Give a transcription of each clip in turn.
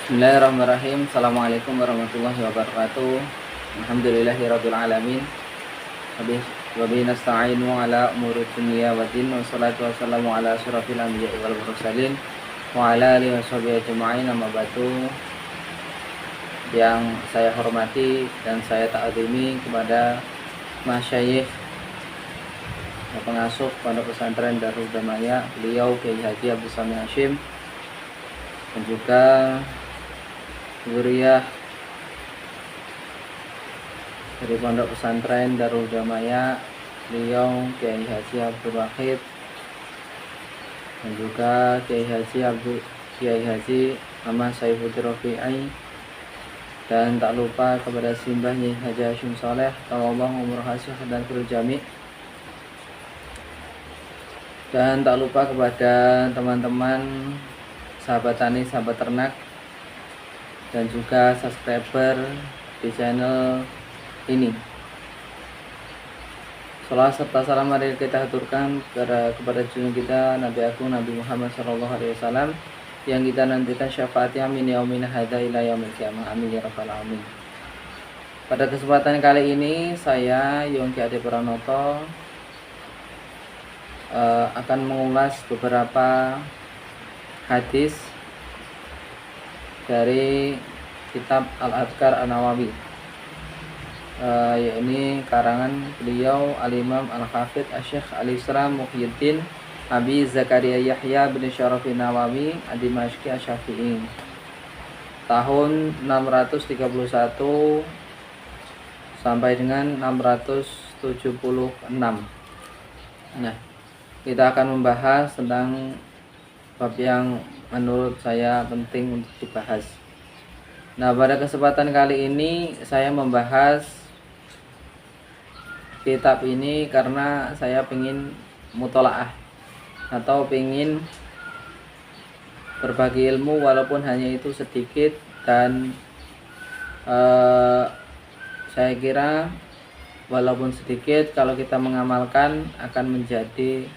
Bismillahirrahmanirrahim. Assalamualaikum warahmatullahi wabarakatuh. Alhamdulillahirabbil alamin. Wabihi nasta'inu ala umuri dunya waddin. Wassalatu wassalamu ala asyrafil anbiya'i wal mursalin wa ala alihi washabihi ajma'in. Amma ba'du. Yang saya hormati dan saya ta'zimi kepada masyayikh pengasuh Pondok Pesantren Darul Hidayah, beliau Kiai Haji Abdul Sami Hashim, dan juga Zuriyah dari Pondok Pesantren Darul Hidayah, beliau Kiai Haji Abdul Wahid, dan juga Kiai Haji Ahmad Saifuddin Rafi'i, dan tak lupa kepada simbahnya Haji Hashim Soleh, Allah umur hasih dan kru jami, dan tak lupa kepada teman-teman sahabat tani, sahabat ternak, dan juga subscriber di channel ini. Salam serta salam mari kita haturkan kepada junjungan kita Nabi Agung Nabi Muhammad SAW, yang kita nantikan syafaatnya min yaumina hadza ila yaumil qiyamah. Amin ya rabbal alamin. Pada kesempatan kali ini saya Yongki Ade Pranoto akan mengulas beberapa hadis dari kitab Al-Adhkar An-Nawawi, yakni karangan beliau Al-Imam Al-Hafidh Asy-Syaikh Al-Islam Muhyiddin Abi Zakaria Yahya bin Syarafin Nawawi Ad-Dimashqi Asy-Syafi'i, tahun 631 sampai dengan 676. Nah, kita akan membahas tentang bab yang menurut saya penting untuk dibahas. Nah, pada kesempatan kali ini saya membahas kitab ini karena saya ingin mutolaah atau ingin berbagi ilmu walaupun hanya itu sedikit, dan saya kira walaupun sedikit kalau kita mengamalkan akan menjadi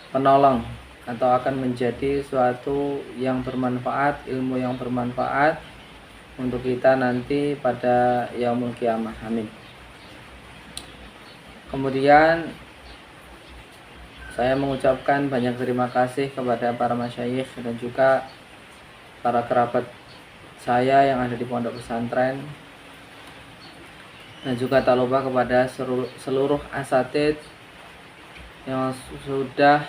penolong atau akan menjadi suatu yang bermanfaat, ilmu yang bermanfaat untuk kita nanti pada yaumul qiyamah. Amin. Kemudian saya mengucapkan banyak terima kasih kepada para masyayikh dan juga para kerabat saya yang ada di pondok pesantren, dan juga tak lupa kepada seluruh asatidz yang sudah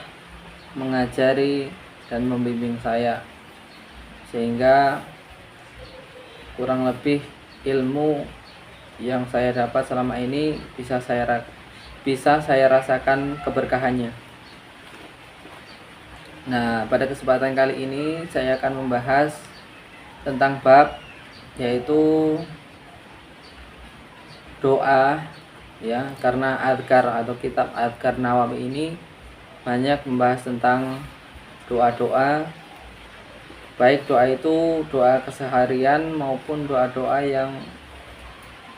mengajari dan membimbing saya, sehingga kurang lebih ilmu yang saya dapat selama ini bisa saya rasakan keberkahannya. Nah, pada kesempatan kali ini saya akan membahas tentang bab yaitu doa, ya, karena adhkar atau kitab Adhkar Nawawi ini banyak membahas tentang doa-doa, baik doa itu doa keseharian maupun doa-doa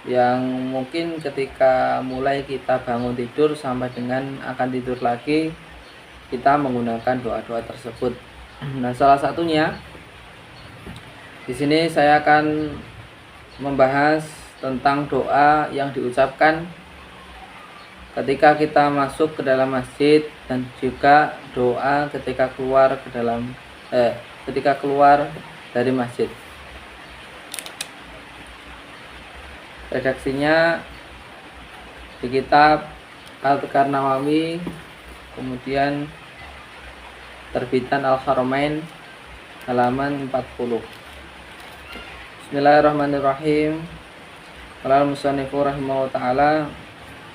yang mungkin ketika mulai kita bangun tidur sampai dengan akan tidur lagi kita menggunakan doa-doa tersebut. Nah, salah satunya di sini saya akan membahas tentang doa yang diucapkan ketika kita masuk ke dalam masjid, dan juga doa ketika keluar dari masjid. Redaksinya di kitab Adhkar Nawawi, kemudian terbitan Al-Haramain, halaman 40. Bismillahirrahmanirrahim. Qala al-musannifu rahimahullah ta'ala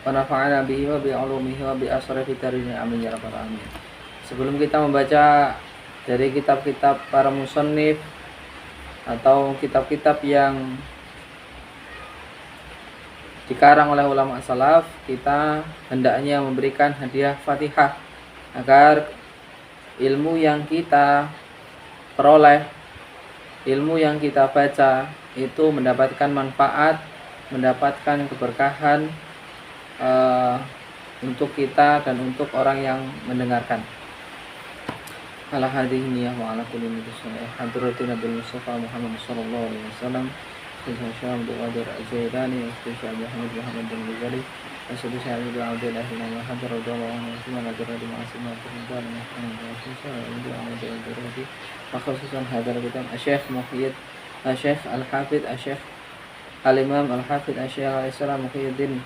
wa nafa'ana bihi wa bi 'ulumihi wa bi asrafi darin. Amin ya rabbal alamin. Sebelum kita membaca dari kitab-kitab para musannif atau kitab-kitab yang dikarang oleh ulama salaf, kita hendaknya memberikan hadiah Fatihah agar ilmu yang kita peroleh, ilmu yang kita baca itu mendapatkan manfaat, mendapatkan keberkahan untuk kita dan untuk orang yang mendengarkan. ala hadhihi niyyah wa ala kulli niyatin hadratin Nabi Mustafa Muhammad sallallahu alaihi wasallam Syekh Syam Abdul Az-Zaidani Syekh Muhammad Al-Ghazali Syekh Syekh Abdul Ilahi Nama Hadar Radhiyallahu anhu Subhanahu wa ta'ala di ma'asima Al-Qur'an Makhususan hadar kitab Syekh Muhyiddin Syekh Al-Hafidh Syekh Al-Imam Al-Hafidh Syekh Al-Islam Muhyiddin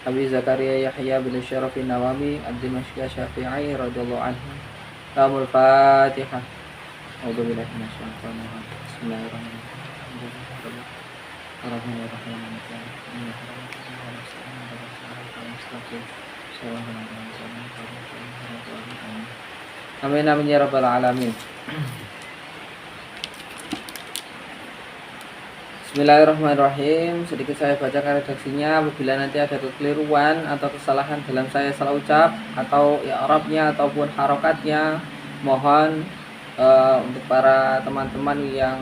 Abi Zakaria Yahya bin Syaraf An-Nawawi Ad-Dimashqi Syafi'i radhiyallahu anhu. Al Fatihah. A'udzu billahi minasyaitonir rajim. Bismillahirrahmanirrahim. Amin amin ya rabbal alamin. Bismillahirrahmanirrahim. Sedikit saya bacakan redaksinya. Apabila nanti ada kekeliruan atau kesalahan dalam saya salah ucap atau i'rabnya ataupun harokatnya, mohon untuk para teman-teman yang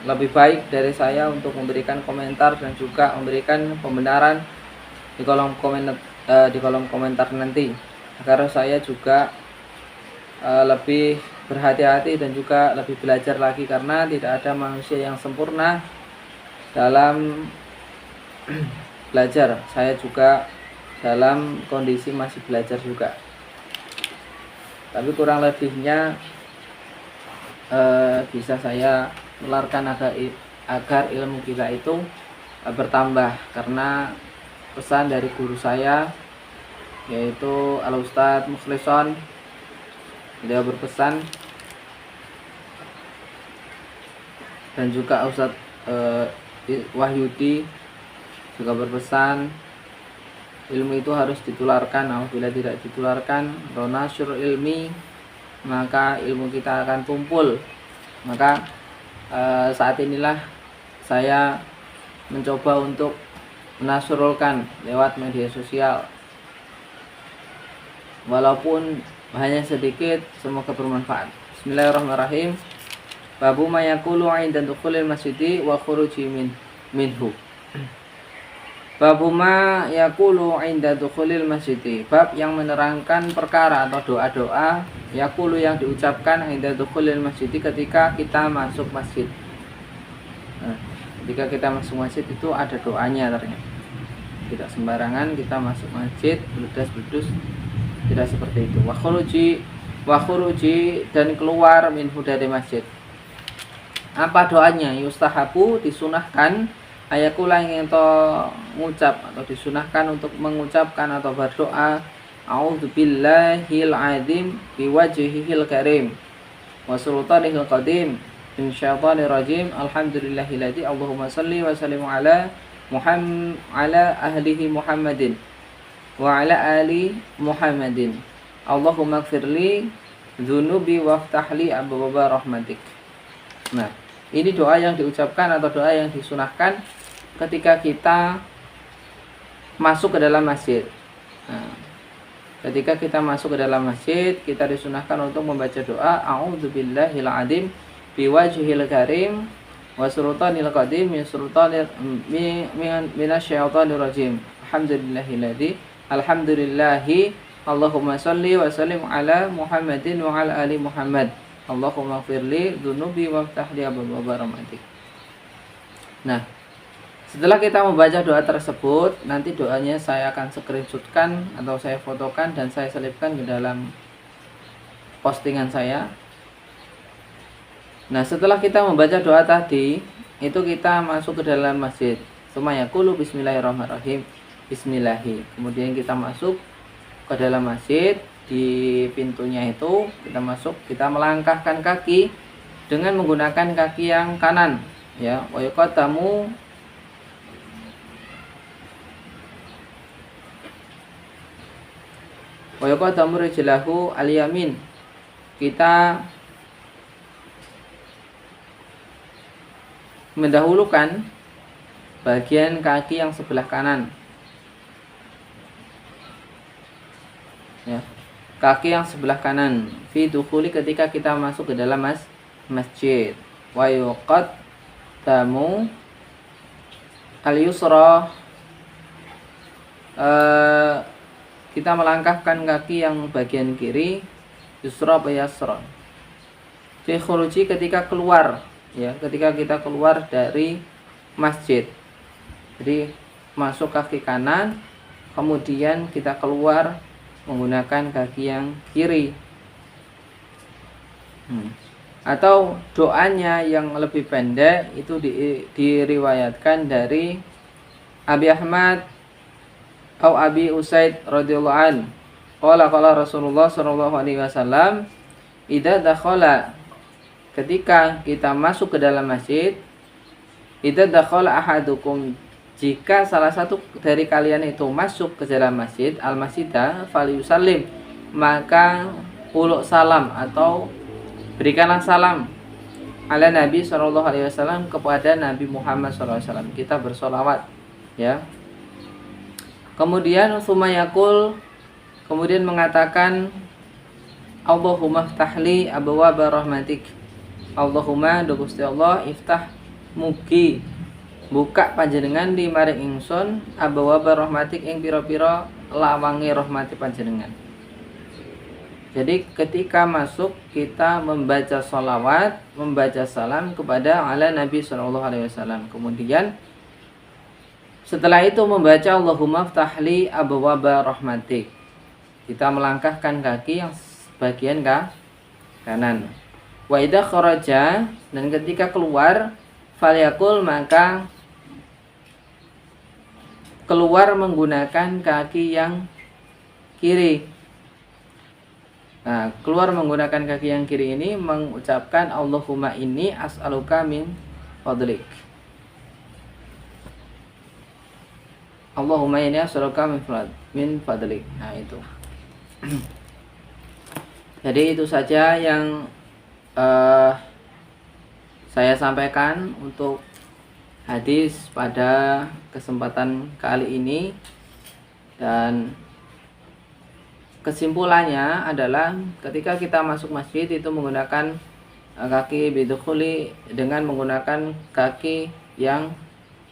lebih baik dari saya untuk memberikan komentar dan juga memberikan pembenaran di kolom komentar nanti, agar saya juga lebih berhati-hati dan juga lebih belajar lagi, karena tidak ada manusia yang sempurna dalam belajar. Saya juga dalam kondisi masih belajar juga, tapi kurang lebihnya bisa saya menularkan agar ilmu kita itu bertambah, karena pesan dari guru saya yaitu Al-Ustadz Mukhlison, beliau berpesan, dan juga Ustadz Wahyudi juga berpesan, ilmu itu harus ditularkan. Apabila tidak ditularkan, ronasyur ilmi, maka ilmu kita akan tumpul. Maka saat inilah saya mencoba untuk menasurulkan lewat media sosial, walaupun hanya sedikit, semoga bermanfaat. Bismillahirrahmanirrahim. Babu ma yaqulu 'inda dukhulil masjidi wa khuruji minhu. Babu ma yaqulu 'inda dukhulil masjidi. Bab yang menerangkan perkara atau doa-doa yaqulu yang diucapkan 'inda dukhulil masjidi, ketika kita masuk masjid. Nah, ketika kita masuk masjid itu ada doanya ternyata. Tidak sembarangan kita masuk masjid beledas-beledus, tidak seperti itu. Wa khuruji dan keluar minhu dari masjid. Apa doanya? Yustahabu, disunahkan, ayakula yang itu mengucap atau disunahkan untuk mengucapkan atau berdoa, a'udzubillahil azim biwajhihil karim wa sultanihil qadim min syaitonir rajim, alhamdulillahilladzi Allahumma shalli wa sallim ala ahlihi Muhammadin wa ala ali Muhammadin, Allahumma ighfirli dzunubi waftahli abwaaba rahmatik. Nah, ini doa yang diucapkan atau doa yang disunahkan ketika kita masuk ke dalam masjid. Nah, ketika kita masuk ke dalam masjid, kita disunahkan untuk membaca doa a'udzubillahil azim biwajhihil karim wa sultanil qadim min sultanir minasyaitonir rajim, alhamdulillahi Allahumma shalli wa sallim ala Muhammadin wa ala ali Muhammad, Allahumma firli dzunubi waftahli abwaaba rahmatik. Nah, setelah kita membaca doa tersebut, nanti doanya saya akan screenshotkan atau saya fotokan dan saya selipkan ke dalam postingan saya. Nah, setelah kita membaca doa tadi, itu kita masuk ke dalam masjid. Sumaya qulu bismillahirrahmanirrahim. Bismillahi. Kemudian kita masuk ke dalam masjid. Di pintunya itu kita masuk, kita melangkahkan kaki dengan menggunakan kaki yang kanan, ya. Wa yuqaddamu rijlahu al-yamin. Kita mendahulukan bagian kaki yang sebelah kanan, ya. Kaki yang sebelah kanan fi dukhuli, ketika kita masuk ke dalam masjid. Wa yuqaddamu al-yusra, kita melangkahkan kaki yang bagian kiri, yusra apa yasra, fi khuruji, ketika keluar, ya, ketika kita keluar dari masjid. Jadi masuk kaki kanan, kemudian kita keluar menggunakan kaki yang kiri. Atau doanya yang lebih pendek itu diriwayatkan dari Abi Ahmad atau Abi Usaid radhiyallahu an. Qala Rasulullah sallallahu alaihi wasallam, idza dakhala, ketika kita masuk ke dalam masjid, idza dakhala ahadukum, jika salah satu dari kalian itu masuk ke dalam masjid, al-masjidah falyusallim, maka uluk salam atau berikanlah salam ala Nabi sallallahu alaihi wasallam, kepada Nabi Muhammad sallallahu alaihi wasallam. Kita bersolawat, ya. Kemudian sumayakul, kemudian mengatakan Allahumma ftahli abwaaba rahmatik. Allahumma do Gusti Allah, iftah mugi buka panjenengan di maring ingsun abwaaba rahmatik, ing pira-pira lawange rahmati panjenengan. Jadi ketika masuk kita membaca sholawat, membaca salam kepada ala Nabi sallallahu alaihi wasallam. Kemudian setelah itu membaca Allahumma ftahli abwaaba rahmatik. Kita melangkahkan kaki yang bagian kanan. Wa idza kharaja, dan ketika keluar, falyakul, maka keluar menggunakan kaki yang kiri. Nah, keluar menggunakan kaki yang kiri ini mengucapkan Allahumma inni as'aluka min fadlik. Allahumma inni as'aluka min fadlik. Nah, itu. Jadi itu saja yang saya sampaikan untuk hadis pada kesempatan kali ini, dan kesimpulannya adalah ketika kita masuk masjid itu menggunakan kaki bidukhuli, dengan menggunakan kaki yang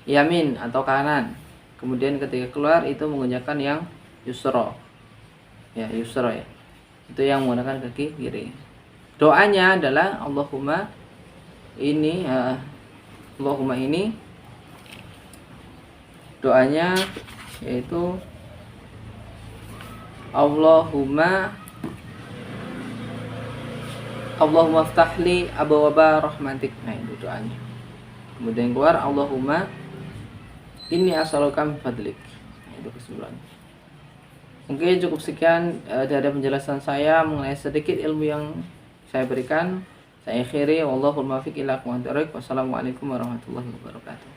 yamin atau kanan. Kemudian ketika keluar itu menggunakan yang yusra. Ya, yusra, ya. Itu yang menggunakan kaki kiri. Doanya adalah Allahumma ini doanya yaitu Allahumma ftahli abwaaba rahmatik. Nah, itu doanya. Kemudian keluar Allahumma inni as'aluka min fadlik. Nah, itu kesimpulannya. Mungkin cukup sekian dari penjelasan saya mengenai sedikit ilmu yang saya berikan. Saya akhiri, wallahul muwaffiq ila aqwamit thoriq. Wassalamualaikum warahmatullahi wabarakatuh.